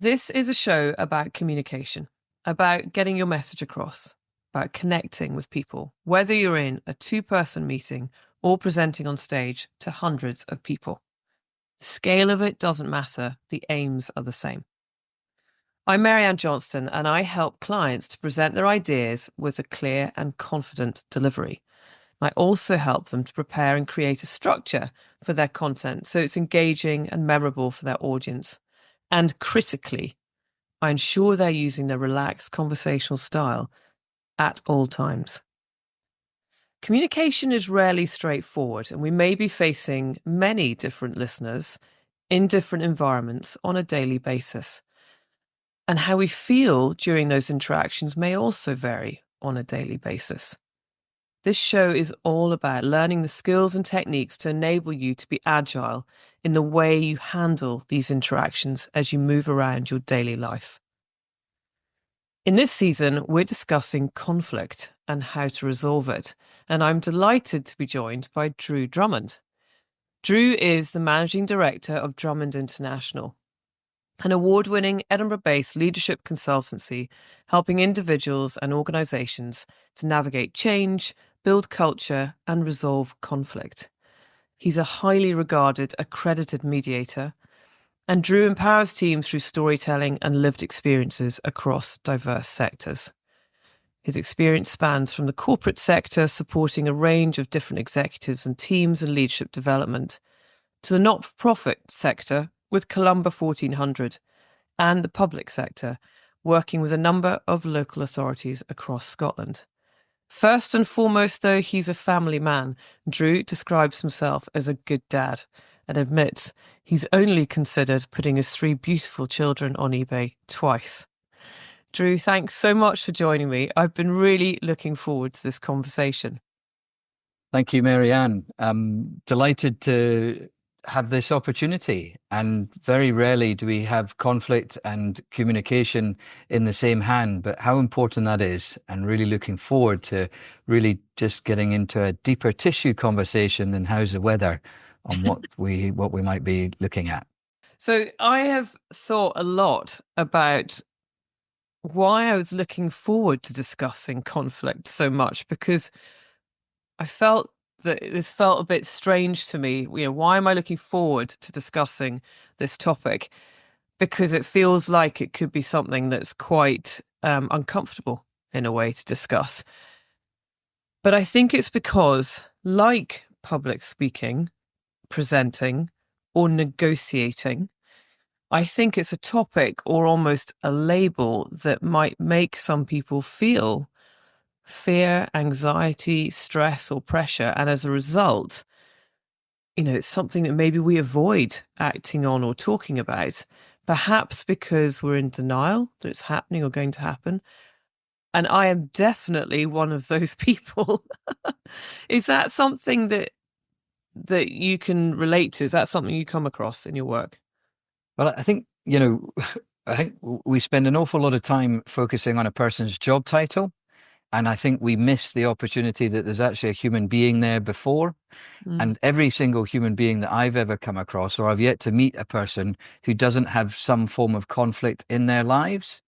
This is a show about communication, about getting your message across, about connecting with people, whether you're in a two-person meeting or presenting on stage to hundreds of people. The scale of it doesn't matter, the aims are the same. I'm Maryanne Johnston, and I help clients to present their ideas with a clear and confident delivery. I also help them to prepare and create a structure for their content so it's engaging and memorable for their audience. And critically, I ensure they're using their relaxed conversational style at all times. Communication is rarely straightforward, and we may be facing many different listeners in different environments on a daily basis. And how we feel during those interactions may also vary on a daily basis. This show is all about learning the skills and techniques to enable you to be agile in the way you handle these interactions as you move around your daily life. In this season, we're discussing conflict and how to resolve it, and I'm delighted to be joined by Drew Drummond. Drew is the Managing Director of Drummond International, an award-winning Edinburgh-based leadership consultancy helping individuals and organisations to navigate change, build culture, and resolve conflict. He's a highly regarded, accredited mediator, and Drew empowers teams through storytelling and lived experiences across diverse sectors. His experience spans from the corporate sector, supporting a range of different executives and teams and leadership development, to the not-for-profit sector with Columba 1400, and the public sector, working with a number of local authorities across Scotland. First and foremost, though, he's a family man. Drew describes himself as a good dad and admits he's only considered putting his 3 beautiful children on eBay twice. Drew, thanks so much for joining me. I've been really looking forward to this conversation. Thank you, Maryanne. I'm delighted to have this opportunity, and very rarely do we have conflict and communication in the same hand, but how important that is, and really looking forward to really just getting into a deeper tissue conversation than how's the weather on what we might be looking at. So I have thought a lot about why I was looking forward to discussing conflict so much, because I felt that this felt a bit strange to me. Why am I looking forward to discussing this topic? Because it feels like it could be something that's quite uncomfortable in a way to discuss. But I think it's because, like public speaking, presenting, or negotiating, I think it's a topic or almost a label that might make some people feel fear, anxiety, stress, or pressure. And as a result, it's something that maybe we avoid acting on or talking about, perhaps because we're in denial that it's happening or going to happen. And I am definitely one of those people. Is that something that you can relate to? Is that something you come across in your work? Well, I think, I think we spend an awful lot of time focusing on a person's job title. And I think we miss the opportunity that there's actually a human being there before. And every single human being that I've ever come across, or I've yet to meet a person who doesn't have some form of conflict in their lives.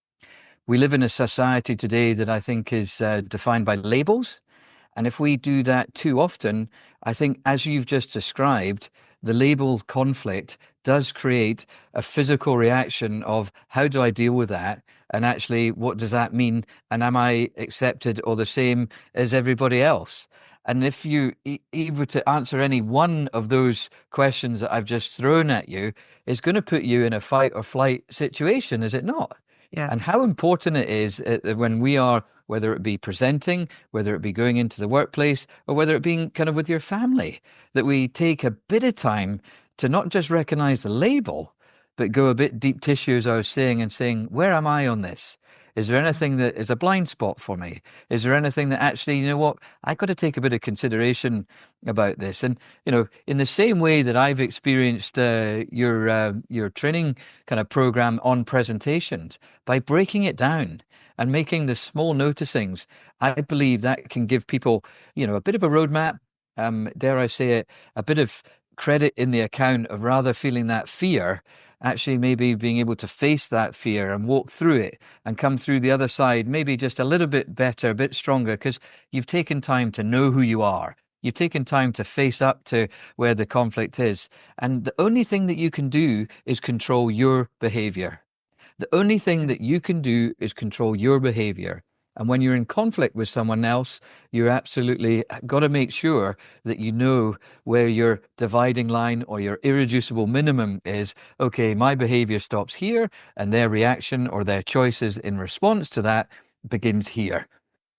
We live in a society today that I think is defined by labels. And if we do that too often, I think, as you've just described, the label conflict does create a physical reaction of how do I deal with that? And actually, what does that mean? And am I accepted or the same as everybody else? And if you able to answer any one of those questions that I've just thrown at you, it's going to put you in a fight or flight situation, is it not? Yeah. And how important it is when we are, whether it be presenting, whether it be going into the workplace, or whether it being kind of with your family, that we take a bit of time to not just recognize the label, but go a bit deep tissue, as I was saying, and saying, where am I on this? Is there anything that is a blind spot for me? Is there anything that actually, you know what, I've got to take a bit of consideration about this? And, in the same way that I've experienced your training kind of program on presentations, by breaking it down and making the small noticings, I believe that can give people, a bit of a roadmap, dare I say it, a bit of credit in the account of rather feeling that fear actually maybe being able to face that fear and walk through it and come through the other side, maybe just a little bit better, a bit stronger, because you've taken time to know who you are. You've taken time to face up to where the conflict is. And the only thing that you can do is control your behavior. The only thing that you can do is control your behavior. And when you're in conflict with someone else, you're absolutely got to make sure that you know where your dividing line or your irreducible minimum is. Okay, my behavior stops here, and their reaction or their choices in response to that begins here.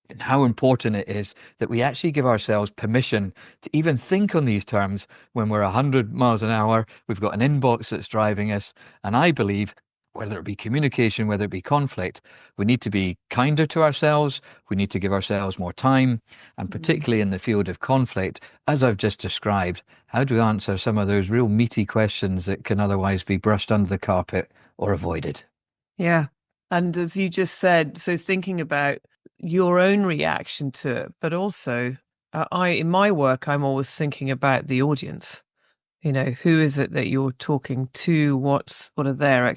And how important it is that we actually give ourselves permission to even think on these terms when we're 100 miles an hour, we've got an inbox that's driving us. And I believe, whether it be communication, whether it be conflict, we need to be kinder to ourselves. We need to give ourselves more time. And particularly in the field of conflict, as I've just described, how do we answer some of those real meaty questions that can otherwise be brushed under the carpet or avoided? Yeah. And as you just said, so thinking about your own reaction to it, but also in my work, I'm always thinking about the audience. Who is it that you're talking to? What are their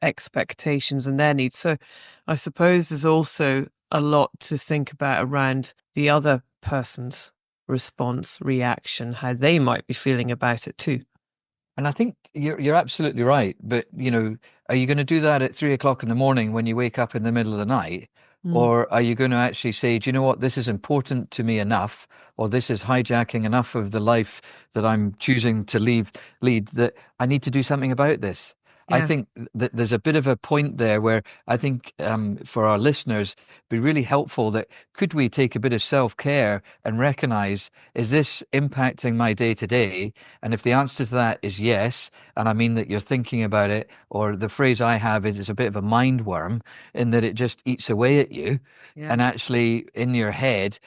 expectations and their needs? So I suppose there's also a lot to think about around the other person's response, reaction, how they might be feeling about it too. And I think you're absolutely right. But, are you going to do that at 3 o'clock in the morning when you wake up in the middle of the night? Mm. Or are you going to actually say, do you know what, this is important to me enough, or this is hijacking enough of the life that I'm choosing to lead that I need to do something about this? I Yeah. think that there's a bit of a point there where I think for our listeners, it'd be really helpful that could we take a bit of self-care and recognize, is this impacting my day to day? And if the answer to that is yes, and I mean that you're thinking about it, or the phrase I have is it's a bit of a mind worm in that it just eats away at you. Yeah. And actually in your head,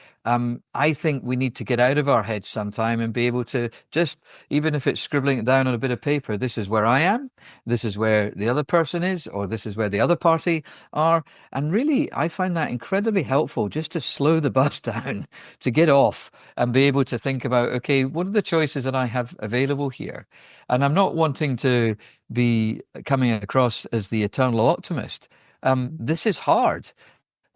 I think we need to get out of our heads sometime and be able to just, even if it's scribbling it down on a bit of paper, this is where I am, this is where the other person is, or this is where the other party are. And really, I find that incredibly helpful just to slow the bus down, to get off and be able to think about, okay, what are the choices that I have available here? And I'm not wanting to be coming across as the eternal optimist. This is hard.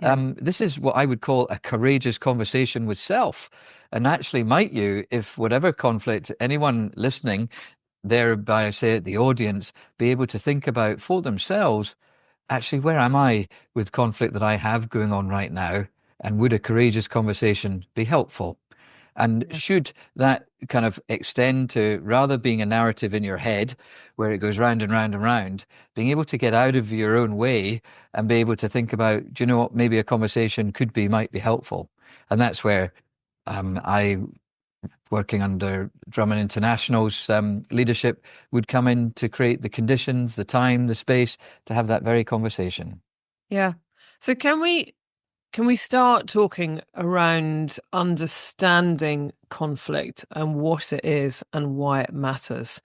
Yeah. This is what I would call a courageous conversation with self. And actually, might you, if whatever conflict, anyone listening, thereby I say it, the audience, be able to think about for themselves, actually, where am I with conflict that I have going on right now? And would a courageous conversation be helpful? And Yeah. should that kind of extend to rather being a narrative in your head where it goes round and round and round, being able to get out of your own way and be able to think about, do you know what, maybe a conversation might be helpful. And that's where I, working under Drummond International's leadership, would come in to create the conditions, the time, the space to have that very conversation. Yeah. So can we start talking around understanding conflict and what it is and why it matters?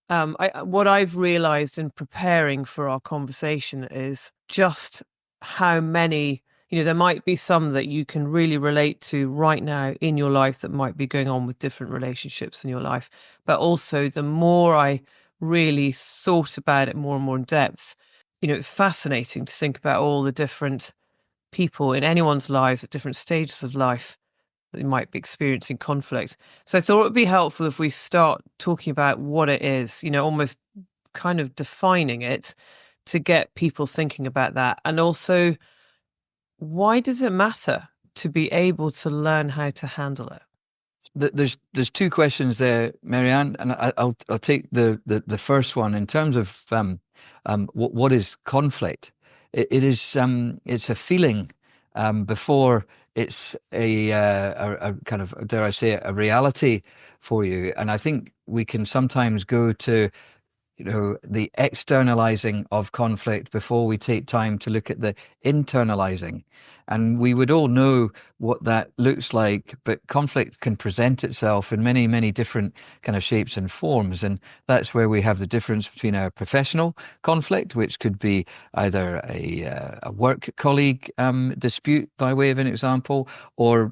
What I've realized in preparing for our conversation is just how many, there might be some that you can really relate to right now in your life that might be going on with different relationships in your life. But also, the more I really thought about it more and more in depth, it's fascinating to think about all the different people in anyone's lives at different stages of life that might be experiencing conflict. So I thought it would be helpful if we start talking about what it is, almost kind of defining it to get people thinking about that. And also, why does it matter to be able to learn how to handle it? There's two questions there, Maryanne, and I'll take the first one in terms of what is conflict. It is it's a feeling before it's a kind of, dare I say it, a reality for you. And I think we can sometimes go to the externalizing of conflict before we take time to look at the internalizing. And we would all know what that looks like, but conflict can present itself in many, many different kind of shapes and forms. And that's where we have the difference between a professional conflict, which could be either a work colleague dispute, by way of an example, or,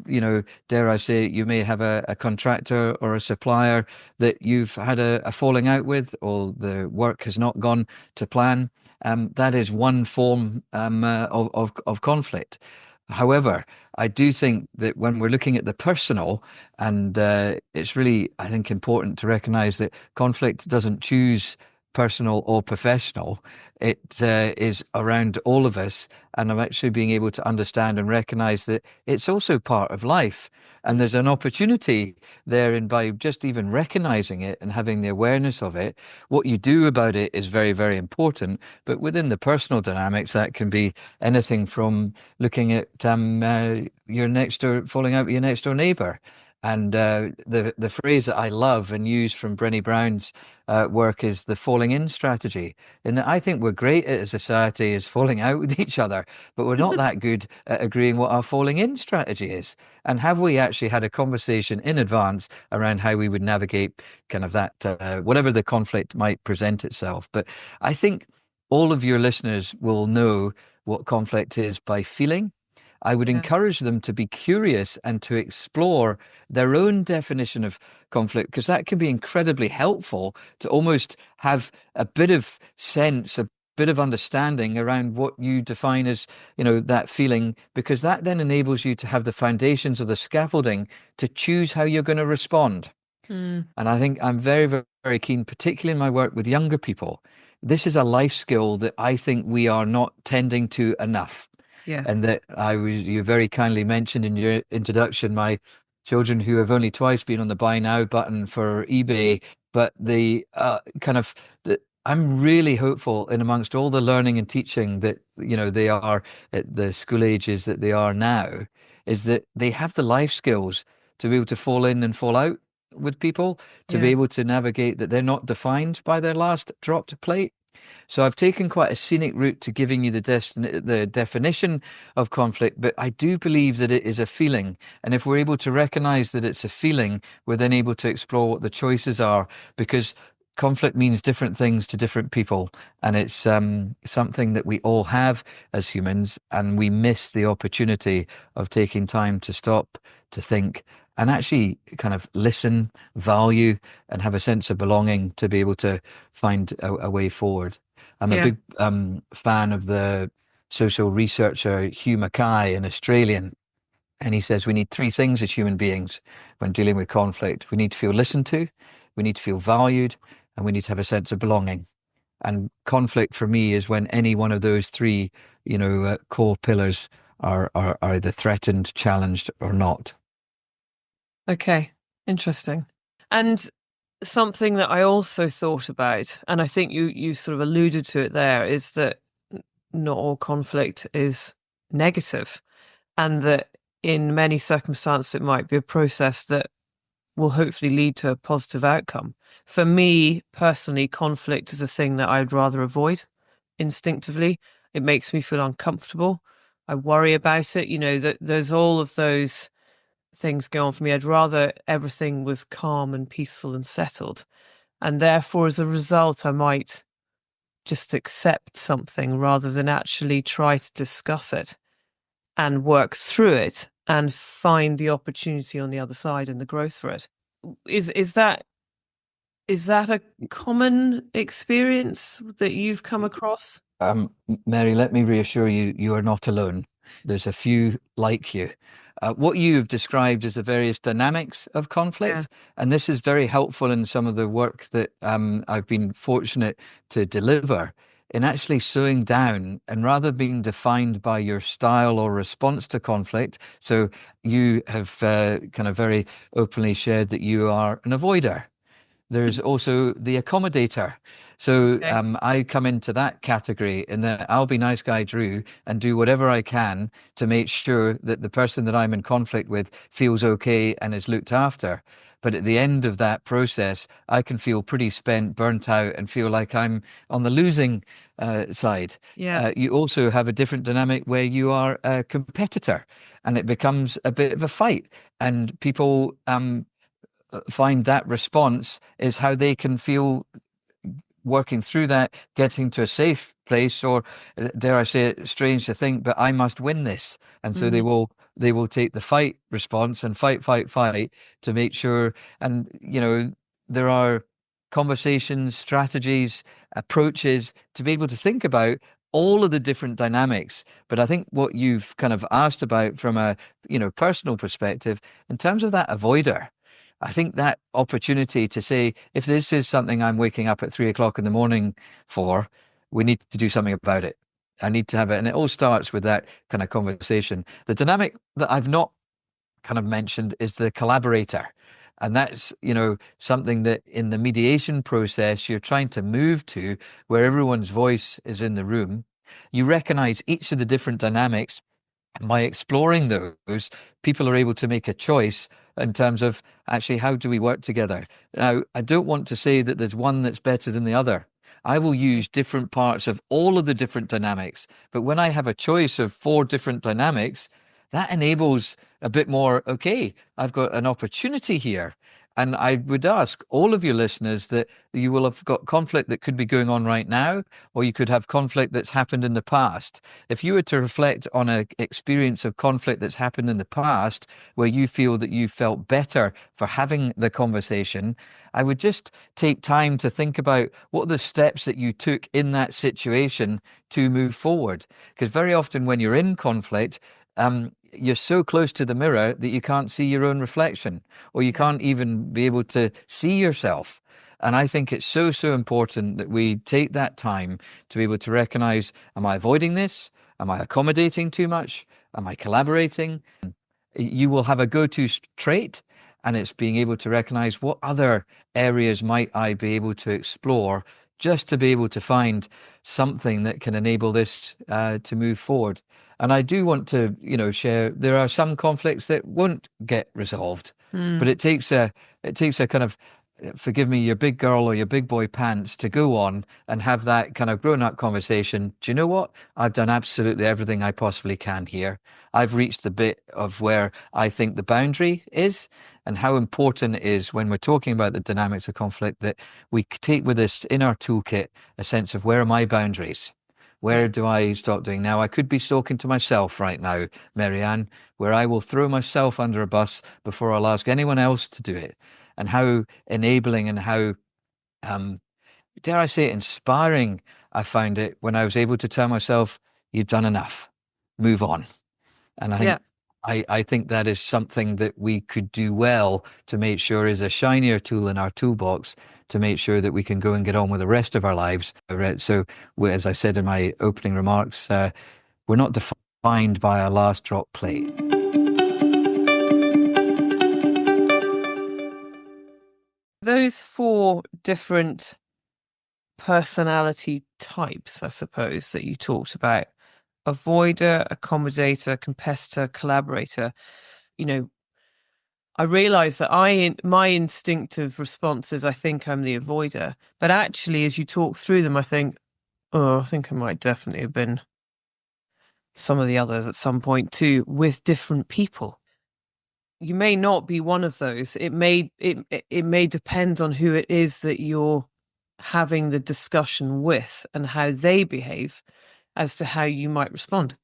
dare I say, you may have a contractor or a supplier that you've had a falling out with, or the work has not gone to plan, that is one form of conflict. However, I do think that when we're looking at the personal, and it's really, I think, important to recognize that conflict doesn't choose personal or professional. It is around all of us. And I'm actually being able to understand and recognize that it's also part of life. And there's an opportunity there, and by just even recognizing it and having the awareness of it, what you do about it is very, very important. But within the personal dynamics, that can be anything from looking at your next door, falling out with your next door neighbor. And the phrase that I love and use from Brené Brown's work is the falling in strategy. And I think we're great at a society is falling out with each other, but we're not that good at agreeing what our falling in strategy is. And have we actually had a conversation in advance around how we would navigate kind of that, whatever the conflict might present itself? But I think all of your listeners will know what conflict is by feeling. I would Yeah. encourage them to be curious and to explore their own definition of conflict, because that can be incredibly helpful to almost have a bit of sense, a bit of understanding around what you define as, that feeling, because that then enables you to have the foundations or the scaffolding to choose how you're going to respond. Mm, And I think I'm very, very, very keen, particularly in my work with younger people. This is a life skill that I think we are not tending to enough. yeah. And that you very kindly mentioned in your introduction, my children who have only twice been on the buy now button for eBay, but I'm really hopeful in amongst all the learning and teaching that, they are at the school ages that they are now, is that they have the life skills to be able to fall in and fall out with people, to be Yeah. able to navigate that they're not defined by their last dropped plate. So I've taken quite a scenic route to giving you the definition of conflict, but I do believe that it is a feeling. And if we're able to recognize that it's a feeling, we're then able to explore what the choices are, because conflict means different things to different people. And it's something that we all have as humans, and we miss the opportunity of taking time to stop, to think, and actually kind of listen, value, and have a sense of belonging to be able to find a way forward. I'm a Yeah. big fan of the social researcher Hugh Mackay, an Australian, and he says we need three things as human beings when dealing with conflict. We need to feel listened to, we need to feel valued, and we need to have a sense of belonging. And conflict for me is when any one of those three, core pillars are either threatened, challenged, or not. Okay. Interesting. And something that I also thought about, and I think you sort of alluded to it there, is that not all conflict is negative, and that in many circumstances it might be a process that will hopefully lead to a positive outcome. For me personally, conflict is a thing that I'd rather avoid instinctively. It makes me feel uncomfortable. I worry about it. That there's all of those things go on for me. I'd rather everything was calm and peaceful and settled. And therefore, as a result, I might just accept something rather than actually try to discuss it and work through it and find the opportunity on the other side and the growth for it. Is that a common experience that you've come across? Mary, let me reassure you, you are not alone. There's a few like you. What you have described is the various dynamics of Yeah. conflict, and this is very helpful in some of the work that I've been fortunate to deliver in actually slowing down and rather being defined by your style or response to conflict. So you have kind of very openly shared that you are an avoider. There's also the accommodator. So Okay. I come into that category in that I'll be nice guy Drew and do whatever I can to make sure that the person that I'm in conflict with feels okay and is looked after. But at the end of that process, I can feel pretty spent, burnt out, and feel like I'm on the losing side. Yeah. You also have a different dynamic where you are a competitor, and it becomes a bit of a fight, and people find that response is how they can feel working through that, getting to a safe place, or dare I say it, strange to think, but I must win this. And so Mm. they will take the fight response and fight, fight, fight to make sure. And, there are conversations, strategies, approaches to be able to think about all of the different dynamics. But I think what you've kind of asked about from a, personal perspective, in terms of that avoider, I think that opportunity to say, if this is something I'm waking up at 3 o'clock in the morning for, we need to do something about it. I need to have it. And it all starts with that kind of conversation. The dynamic that I've not kind of mentioned is the collaborator. And that's, something that in the mediation process, you're trying to move to where everyone's voice is in the room. You recognize each of the different dynamics. And by exploring those, people are able to make a choice in terms of actually, how do we work together? Now, I don't want to say that there's one that's better than the other. I will use different parts of all of the different dynamics. But when I have a choice of 4 different dynamics, that enables a bit more, okay, I've got an opportunity here. And I would ask all of your listeners that you will have got conflict that could be going on right now, or you could have conflict that's happened in the past. If you were to reflect on an experience of conflict that's happened in the past, where you feel that you felt better for having the conversation, I would just take time to think about what are the steps that you took in that situation to move forward. Because very often when you're in conflict, you're so close to the mirror that you can't see your own reflection, or you can't even be able to see yourself. And I think it's so, so important that we take that time to be able to recognize, am I avoiding this? Am I accommodating too much? Am I collaborating? You will have a go-to trait, and it's being able to recognize what other areas might I be able to explore just to be able to find something that can enable this to move forward. And I do want to, share, there are some conflicts that won't get resolved, but it takes a kind of, forgive me, your big girl or your big boy pants to go on and have that kind of grown-up conversation. Do you know what? I've done absolutely everything I possibly can here. I've reached the bit of where I think the boundary is, and how important it is when we're talking about the dynamics of conflict that we take with us in our toolkit a sense of, where are my boundaries? Where do I stop doing? Now, I could be talking to myself right now, Maryanne, where I will throw myself under a bus before I'll ask anyone else to do it. And how enabling and how, dare I say it, inspiring I found it when I was able to tell myself, you've done enough, move on. And I think Yeah. I think that is something that we could do well to make sure is a shinier tool in our toolbox to make sure that we can go and get on with the rest of our lives. So, as I said in my opening remarks, we're not defined by our last drop plate. Those 4 different personality types, I suppose, that you talked about: avoider, accommodator, competitor, collaborator. I realize that my instinctive response is, I think I'm the avoider. But actually, as you talk through them, I think, oh, I think I might definitely have been some of the others at some point too, with different people. You may not be one of those. It may depend on who it is that you're having the discussion with and how they behave as to how you might respond.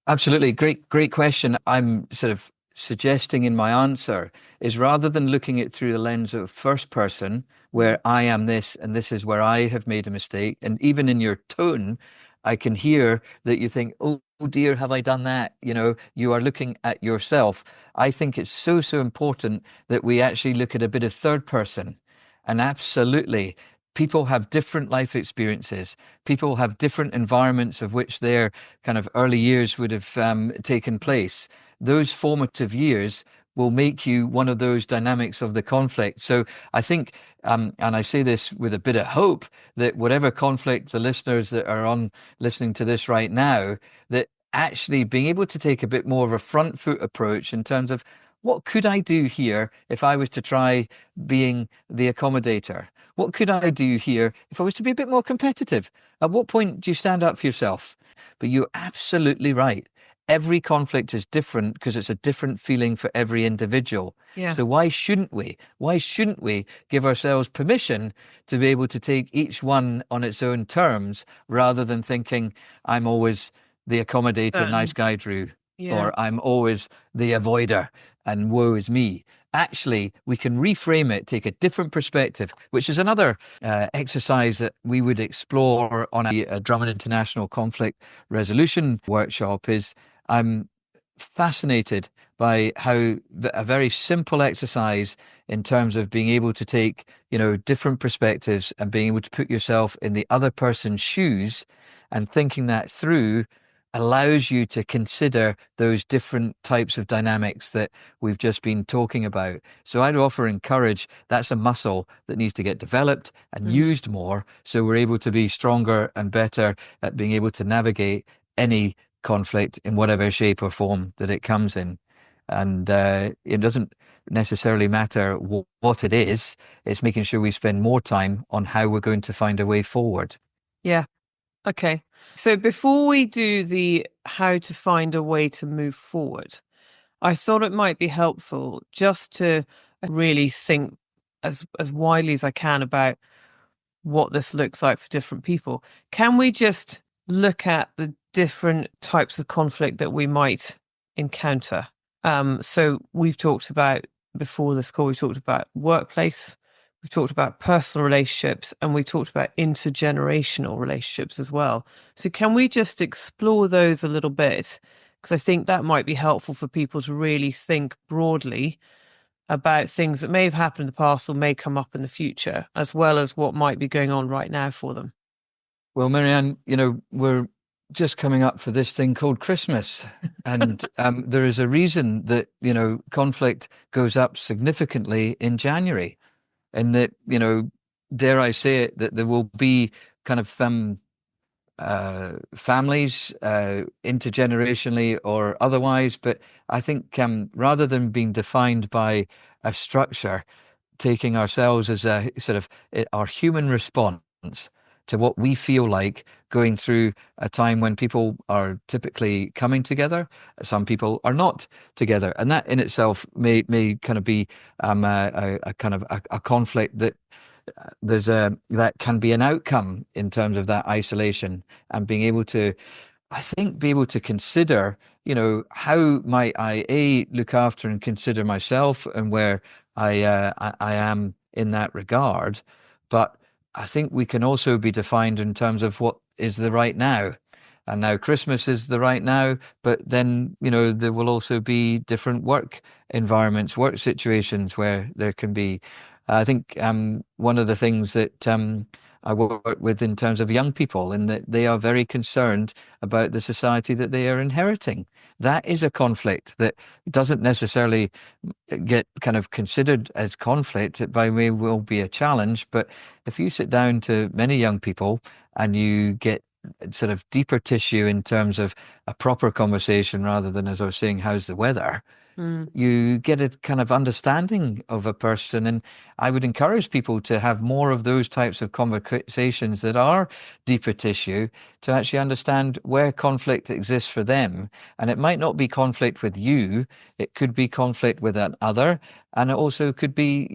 Absolutely. Great question. I'm sort of suggesting in my answer is, rather than looking at through the lens of first person, where I am this and this is where I have made a mistake, and even in your tone, I can hear that you think, oh dear, have I done that? You are looking at yourself. I think it's so, so important that we actually look at a bit of third person. And absolutely, people have different life experiences. People have different environments of which their kind of early years would have taken place. Those formative years will make you one of those dynamics of the conflict. So I think, and I say this with a bit of hope, that whatever conflict the listeners that are on listening to this right now, that actually being able to take a bit more of a front foot approach in terms of, what could I do here if I was to try being the accommodator? What could I do here if I was to be a bit more competitive? At what point do you stand up for yourself? But you're absolutely right. Every conflict is different because it's a different feeling for every individual. Yeah. So why shouldn't we? Why shouldn't we give ourselves permission to be able to take each one on its own terms, rather than thinking, I'm always the accommodator, nice guy Drew, Yeah. or I'm always the avoider and woe is me. actually we can reframe it, take a different perspective, which is another exercise that we would explore on a Drummond International Conflict Resolution workshop. Is I'm fascinated by how a very simple exercise in terms of being able to take, different perspectives and being able to put yourself in the other person's shoes and thinking that through allows you to consider those different types of dynamics that we've just been talking about. So I'd offer encourage that's a muscle that needs to get developed and Mm. used more so we're able to be stronger and better at being able to navigate any conflict in whatever shape or form that it comes in. And it doesn't necessarily matter what it is, it's making sure we spend more time on how we're going to find a way forward. Yeah. Okay. So before we do the how to find a way to move forward, I thought it might be helpful just to really think as widely as I can about what this looks like for different people. Can we just look at the different types of conflict that we might encounter? So we've talked about before this call, we talked about workplace, we've talked about personal relationships, and we talked about intergenerational relationships as well. So can we just explore those a little bit? Because I think that might be helpful for people to really think broadly about things that may have happened in the past or may come up in the future, as well as what might be going on right now for them. Well, Maryanne, we're just coming up for this thing called Christmas. And there is a reason that, conflict goes up significantly in January. And that, dare I say it, that there will be kind of families, intergenerationally or otherwise. But I think rather than being defined by a structure, taking ourselves as a sort of our human response to what we feel like going through a time when people are typically coming together, some people are not together, and that in itself may kind of be a kind of a conflict that that can be an outcome in terms of that isolation and being able to, I think, be able to consider, how might I look after and consider myself and where I am in that regard. But I think we can also be defined in terms of what is the right now. And now Christmas is the right now, but then, there will also be different work environments, work situations where there can be. I think one of the things that I work with in terms of young people, in that they are very concerned about the society that they are inheriting. That is a conflict that doesn't necessarily get kind of considered as conflict. It by may well be a challenge, but if you sit down to many young people and you get sort of deeper tissue in terms of a proper conversation rather than, as I was saying, how's the weather? Mm. You get a kind of understanding of a person. And I would encourage people to have more of those types of conversations that are deeper tissue to actually understand where conflict exists for them. And it might not be conflict with you, it could be conflict with an other. And it also could be,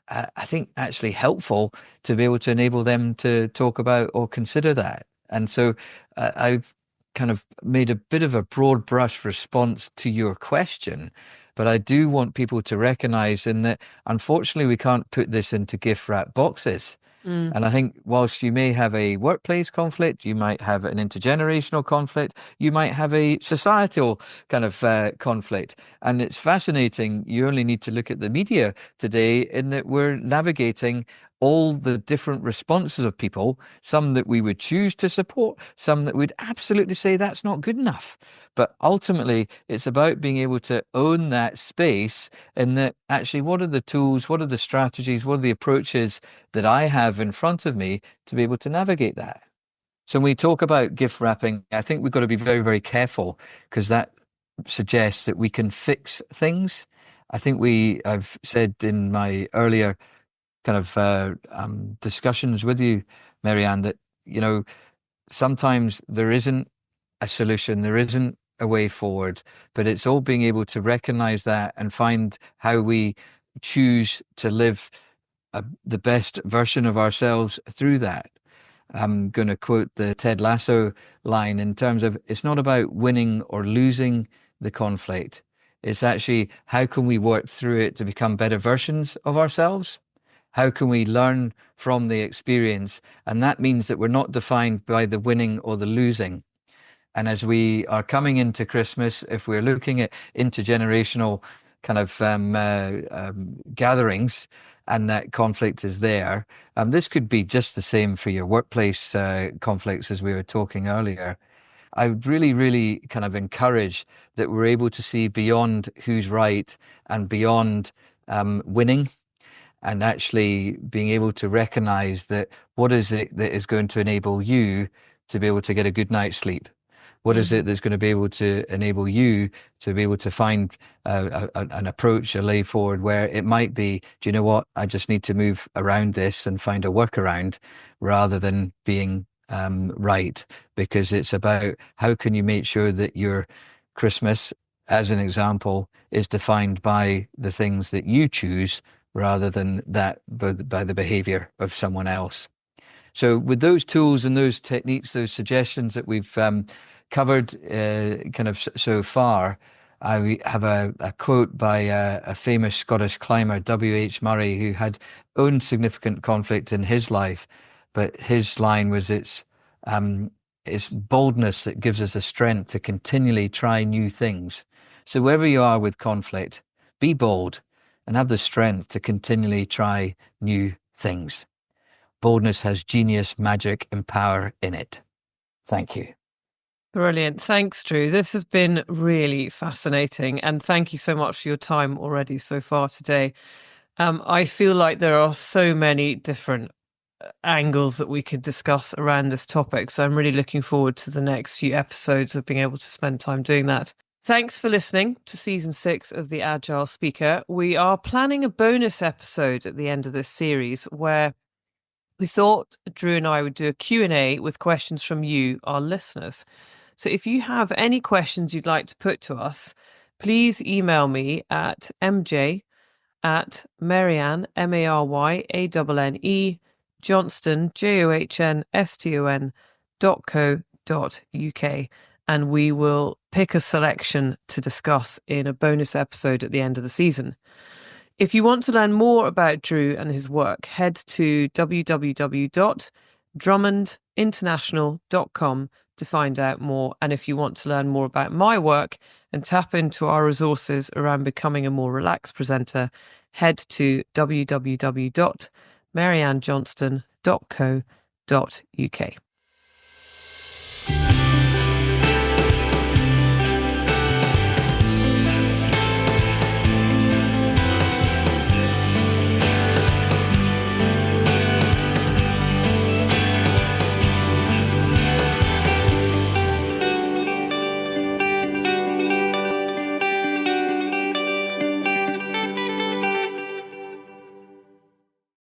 I think actually helpful to be able to enable them to talk about or consider that. And so I've kind of made a bit of a broad brush response to your question, but I do want people to recognize in that unfortunately we can't put this into gift wrap boxes. Mm. And I think whilst you may have a workplace conflict, you might have an intergenerational conflict, you might have a societal kind of conflict. And it's fascinating. You only need to look at the media today in that we're navigating all the different responses of people, some that we would choose to support, some that would absolutely say that's not good enough. But ultimately, it's about being able to own that space and that actually, what are the tools, what are the strategies, what are the approaches that I have in front of me to be able to navigate that? So when we talk about gift wrapping, I think we've got to be very, very careful because that suggests that we can fix things. I think I've said in my earlier kind of discussions with you, Maryanne, that, sometimes there isn't a solution, there isn't a way forward, but it's all being able to recognize that and find how we choose to live the best version of ourselves through that. I'm going to quote the Ted Lasso line in terms of it's not about winning or losing the conflict. It's actually how can we work through it to become better versions of ourselves? How can we learn from the experience? And that means that we're not defined by the winning or the losing. And as we are coming into Christmas, if we're looking at intergenerational kind of gatherings and that conflict is there, this could be just the same for your workplace conflicts as we were talking earlier. I would really, really kind of encourage that we're able to see beyond who's right and beyond winning, and actually being able to recognize that what is it that is going to enable you to be able to get a good night's sleep? What is it that's going to be able to enable you to be able to find an approach, a lay forward where it might be, do you know what? I just need to move around this and find a workaround rather than being right, because it's about how can you make sure that your Christmas, as an example, is defined by the things that you choose rather than that by the behavior of someone else. So with those tools and those techniques, those suggestions that we've covered kind of so far, I have a quote by a famous Scottish climber, W.H. Murray, who had own significant conflict in his life. But his line was, it's boldness that gives us the strength to continually try new things. So wherever you are with conflict, be bold and have the strength to continually try new things. Boldness has genius, magic, and power in it. Thank you. Brilliant. Thanks, Drew. This has been really fascinating. And thank you so much for your time already so far today. I feel like there are so many different angles that we could discuss around this topic. So I'm really looking forward to the next few episodes of being able to spend time doing that. Thanks for listening to season 6 of The Agile Speaker. We are planning a bonus episode at the end of this series where we thought Drew and I would do a Q&A with questions from you, our listeners. So if you have any questions you'd like to put to us, please email me at mj@Maryanne, Maryanne, Johnston, johnston.co.uk, and we will pick a selection to discuss in a bonus episode at the end of the season. If you want to learn more about Drew and his work, head to www.drummondinternational.com to find out more. And if you want to learn more about my work and tap into our resources around becoming a more relaxed presenter, head to www.maryannejohnston.co.uk.